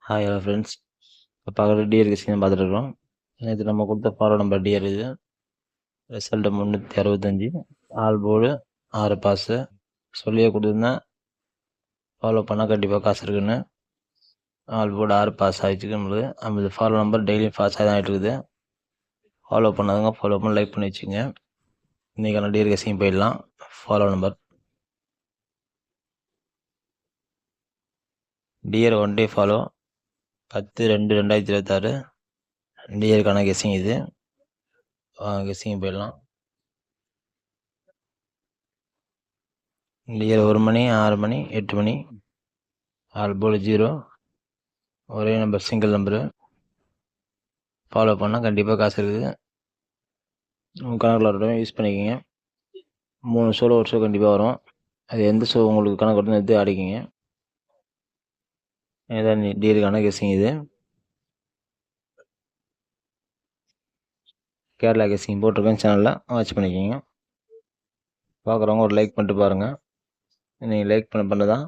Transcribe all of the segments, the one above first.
Hi hello friends. இப்போ பார்க்குற TR guessing பார்த்துட்டு இருக்கிறோம். நேற்று நம்ம கொடுத்த ஃபாலோ நம்பர் டிஆர் இது. ரிசல்ட்டு 365. All board 6 pass. சொல்லியே கொடுத்துருந்தேன் ஃபாலோ பண்ணால் கண்டிப்பாக காசு இருக்குன்னு. ஆல் போர்டு 6 பாஸ் ஆகிடுச்சு நம்மளுக்கு. நம்ம ஃபாலோ நம்பர் டெய்லியும் பாஸ் ஆகி தான் ஆகிட்டு இருக்குது. ஃபாலோ பண்ணாதவங்க ஃபாலோ பண்ணி லைக் பண்ணி வச்சுங்க. இன்றைக்கான டிஆர் கெஸ்ஸிங் போயிடலாம். Follow number DR 1 day follow 10/2/2026 டிஆருக்கான கெஸ்ஸிங் இது. கெஸ்ஸிங் போயிடலாம். டிஆர் 1 மணி 6 மணி 8 மணி. All board 0. ஒரே நம்பர் சிங்கிள் நம்பரு. ஃபாலோ பண்ணால் கண்டிப்பாக காசு இருக்குது. உங்கள் கணக்கில் வரட்டும் யூஸ் பண்ணிக்கோங்க. 3 ஷோவில் ஒரு ஷோ கண்டிப்பாக வரும். அது எந்த ஷோ உங்களுக்கு கணக்கு வரணும் எடுத்து ஆடிக்கிங்க. இதுதான் டிஆருக்கான கெஸ்ஸிங் இது. கேரளா கெஸ்ஸிங் போட்டிருக்கேன் சேனலில் வாட்ச் பண்ணிக்கோங்க. பார்க்குறவங்க ஒரு லைக் பண்ணிட்டு பாருங்கள். நீங்கள் லைக் பண்ண தான்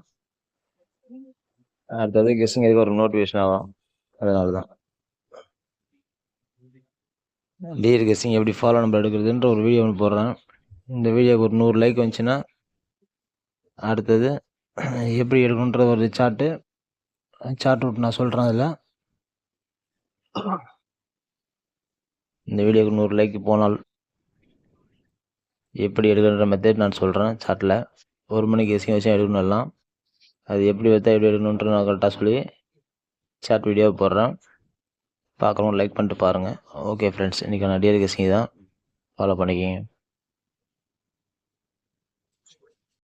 அடுத்தது கெஸ்ஸிங் எதுக்கு ஒரு நோட்டிஃபிகேஷன் ஆகும். அதனால தான் டிஆர் கெஸ்ஸிங் எப்படி ஃபாலோ நம்பர் எடுக்கிறதுன்ற ஒரு வீடியோ ஒன்று போடுறேன். இந்த வீடியோக்கு ஒரு 100 லைக் வந்துச்சுன்னா அடுத்தது எப்படி எடுக்கணுன்ற ஒரு சார்ட் விட்டு நான் சொல்கிறேன். அதில் இந்த வீடியோக்கு 100 லைக் போனால் எப்படி எடுக்கணுன்ற மெத்தட் நான் சொல்கிறேன். சார்ட்டில் 1 மணிக்கு கெஸ்ஸிங் வச்சு எடுக்கணும் எல்லாம். அது எப்படி வைத்தா எப்படி எடுக்கணுன்ற நான் கரெக்டாக சொல்லி சார்ட் வீடியோ போடுறேன். பார்க்குறவங்க லைக் பண்ணிட்டு பாருங்கள். ஓகே ஃப்ரெண்ட்ஸ், இன்றைக்கி நான் டிஆர் கெஸ்ஸிங் தான். ஃபாலோ பண்ணிக்கிங்க.